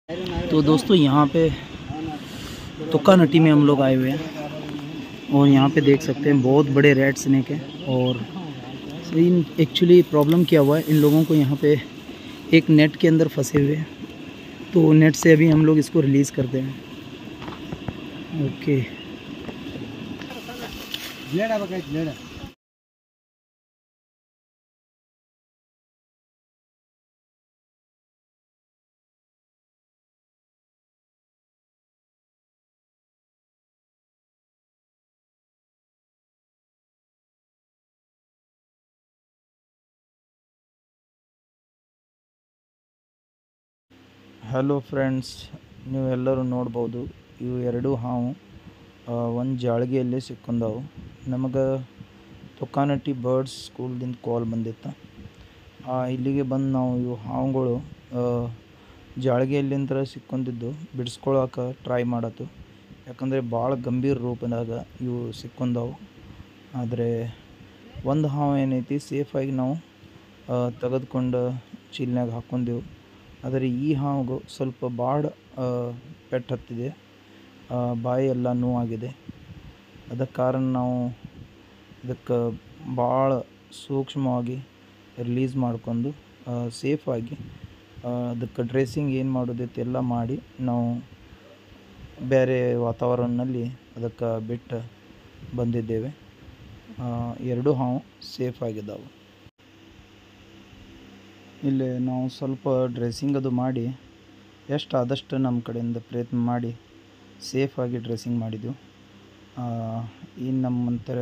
तो दोस्तों यहाँ पे तुक्का नटी में हम लोग आए हुए हैं और यहाँ पे देख सकते हैं बहुत बड़े रेड स्नेक है। और इन एक्चुअली प्रॉब्लम क्या हुआ है, इन लोगों को यहाँ पे एक नेट के अंदर फंसे हुए हैं, तो नेट से अभी हम लोग इसको रिलीज़ करते हैं। ओके ಹಲೋ ಫ್ರೆಂಡ್ಸ್, ನೀವೆಲ್ಲರೂ ನೋಡ್ಬೋದು ಇವು ಎರಡು ಹಾವು ಒಂದು ಜಾಳ್ಗೆಯಲ್ಲಿ ಸಿಕ್ಕೊಂಡವು. ನಮಗೆ ತುಕ್ಕಾನಟ್ಟಿ ಬರ್ಡ್ಸ್ ಸ್ಕೂಲ್ದಿಂದ ಕಾಲ್ ಬಂದಿತ್ತು. ಇಲ್ಲಿಗೆ ಬಂದು ನಾವು ಇವು ಹಾವುಗಳು ಜಾಳ್ಗೆಯಲ್ಲಿಂದ ಸಿಕ್ಕೊಂಡಿದ್ದು ಬಿಡಿಸ್ಕೊಳಕ್ಕೆ ಟ್ರೈ ಮಾಡತ್ತು. ಯಾಕಂದರೆ ಭಾಳ ಗಂಭೀರ ರೂಪದಾಗ ಇವು ಸಿಕ್ಕೊಂಡವು. ಆದರೆ ಒಂದು ಹಾವು ಏನೈತಿ ಸೇಫಾಗಿ ನಾವು ತೆಗೆದುಕೊಂಡು ಚೀಲನಾಗ ಹಾಕ್ಕೊಂಡೆವು. ಆದರೆ ಈ ಹಾವುಗೂ ಸ್ವಲ್ಪ ಭಾಳ ಪೆಟ್ಟು ಹತ್ತಿದೆ, ಬಾಯಿ ಎಲ್ಲ ನೋವಾಗಿದೆ. ಅದಕ್ಕೆ ಕಾರಣ ನಾವು ಇದಕ್ಕೆ ಭಾಳ ಸೂಕ್ಷ್ಮವಾಗಿ ರಿಲೀಸ್ ಮಾಡ್ಕೊಂಡು ಸೇಫಾಗಿ ಅದಕ್ಕೆ ಡ್ರೆಸ್ಸಿಂಗ್ ಏನು ಮಾಡೋದೈತೆ ಎಲ್ಲ ಮಾಡಿ ನಾವು ಬೇರೆ ವಾತಾವರಣದಲ್ಲಿ ಅದಕ್ಕೆ ಬಿಟ್ಟು ಬಂದಿದ್ದೇವೆ. ಎರಡು ಹಾವು ಸೇಫ್ ಆಗಿದ್ದಾವೆ. ಇಲ್ಲಿ ನಾವು ಸ್ವಲ್ಪ ಡ್ರೆಸ್ಸಿಂಗ್ ಅದು ಮಾಡಿ ಎಷ್ಟು ಆದಷ್ಟು ನಮ್ಮ ಕಡೆಯಿಂದ ಪ್ರಯತ್ನ ಮಾಡಿ ಸೇಫಾಗಿ ಡ್ರೆಸ್ಸಿಂಗ್ ಮಾಡಿದ್ದೆವು. ಇನ್ನು ನಮ್ಮಂತರ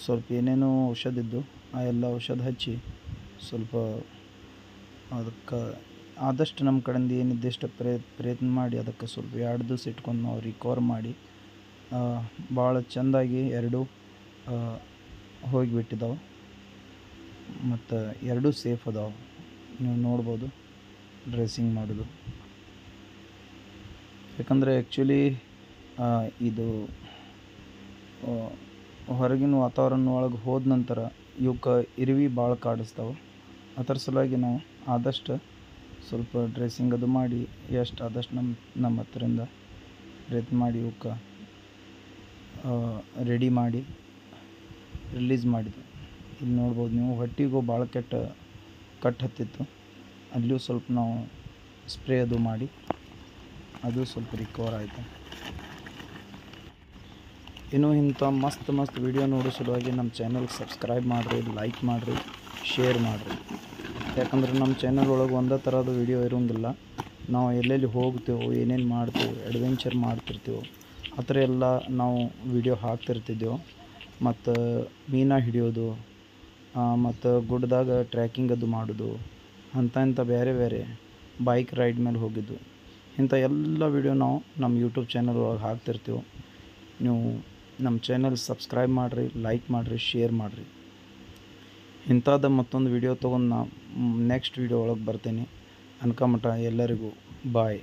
ಸ್ವಲ್ಪ ಏನೇನೋ ಔಷಧಿದ್ದು ಆ ಎಲ್ಲ ಔಷಧ ಹಚ್ಚಿ ಸ್ವಲ್ಪ ಅದಕ್ಕೆ ಆದಷ್ಟು ನಮ್ಮ ಕಡೆಯಿಂದ ಏನಿದ್ದಷ್ಟು ಪ್ರಯತ್ನ ಮಾಡಿ ಅದಕ್ಕೆ ಸ್ವಲ್ಪ 2 ದಿವಸ ಇಟ್ಕೊಂಡು ನಾವು ರಿಕವರ್ ಮಾಡಿ ಭಾಳ ಚೆಂದಾಗಿ ಎರಡೂ ಹೋಗಿಬಿಟ್ಟಿದ್ದಾವೆ ಮತ್ತು ಎರಡೂ ಸೇಫ್ ಅದಾವೆ. ನೀವು ನೋಡ್ಬೋದು ಡ್ರೆಸ್ಸಿಂಗ್ ಮಾಡೋದು. ಯಾಕಂದರೆ ಆ್ಯಕ್ಚುಲಿ ಇದು ಹೊರಗಿನ ವಾತಾವರಣ ಒಳಗೆ ಹೋದ ನಂತರ ಇವಕ್ಕೆ ಇರುವೆ ಭಾಳ ಕಾಡಿಸ್ತಾವೆ. ಅದರ ಸಲುವಾಗಿ ನಾವು ಆದಷ್ಟು ಸ್ವಲ್ಪ ಡ್ರೆಸ್ಸಿಂಗ್ ಅದು ಮಾಡಿ ಎಷ್ಟು ಆದಷ್ಟು ನಮ್ಮ ಹತ್ತಿರಿಂದ ಪ್ರಯತ್ನ ಮಾಡಿ ಇವಕ್ಕೆ ರೆಡಿ ಮಾಡಿ ರಿಲೀಸ್ ಮಾಡಿದ್ವಿ. ಇಲ್ಲಿ ನೋಡ್ಬೋದು ನೀವು, ಹೊಟ್ಟೆಗೂ ಭಾಳ ಕೆಟ್ಟ ಕಟ್ ಹತ್ತಿತ್ತು. ಅಲ್ಲಿಯೂ ಸ್ವಲ್ಪ ನಾವು ಸ್ಪ್ರೇ ಅದು ಮಾಡಿ ಅದು ಸ್ವಲ್ಪ ರಿಕವರ್ ಆಯಿತು. ಇನ್ನೂ ಇಂಥ ಮಸ್ತ್ ವೀಡಿಯೋ ನೋಡೋ ಸಲುವಾಗಿ ನಮ್ಮ ಚಾನಲ್ಗೆ ಸಬ್ಸ್ಕ್ರೈಬ್ ಮಾಡಿರಿ, ಲೈಕ್ ಮಾಡಿರಿ, ಶೇರ್ ಮಾಡಿರಿ. ಯಾಕಂದ್ರೆ ನಮ್ಮ ಚಾನಲ್ ಒಳಗೆ ಒಂದೇ ಥರದ ವೀಡಿಯೋ ಇರೋಂಗಿಲ್ಲ. ನಾವು ಎಲ್ಲೆಲ್ಲಿ ಹೋಗ್ತೇವೆ, ಏನೇನು ಮಾಡ್ತೇವೆ, ಅಡ್ವೆಂಚರ್ ಮಾಡ್ತಿರ್ತೀವೋ ಆ ಥರ ಎಲ್ಲ ನಾವು ವೀಡಿಯೋ ಹಾಕ್ತಿರ್ತಿದ್ದೆವು. ಮತ್ತು ಮೀನ ಹಿಡಿಯೋದು ಮತ್ತು ಗುಡ್ಡದಾಗ ಟ್ರ್ಯಾಕಿಂಗ್ ಅದು ಮಾಡೋದು, ಇಂಥ ಬೇರೆ ಬೈಕ್ ರೈಡ್ ಮೇಲೆ ಹೋಗಿದ್ದು, ಇಂಥ ಎಲ್ಲ ವೀಡಿಯೋ ನಾವು ನಮ್ಮ ಯೂಟ್ಯೂಬ್ ಚಾನಲ್ ಒಳಗೆ ಹಾಕ್ತಿರ್ತೀವಿ. ನೀವು ನಮ್ಮ ಚಾನಲ್ ಸಬ್ಸ್ಕ್ರೈಬ್ ಮಾಡಿರಿ, ಲೈಕ್ ಮಾಡಿರಿ, ಶೇರ್ ಮಾಡಿರಿ. ಇಂಥದ್ದು ಮತ್ತೊಂದು ವೀಡಿಯೋ ತೊಗೊಂಡು ನಾ ನೆಕ್ಸ್ಟ್ ವೀಡಿಯೋ ಒಳಗೆ ಬರ್ತೀನಿ. ಅನ್ಕೊಂಮಟ ಎಲ್ಲರಿಗೂ ಬಾಯ್.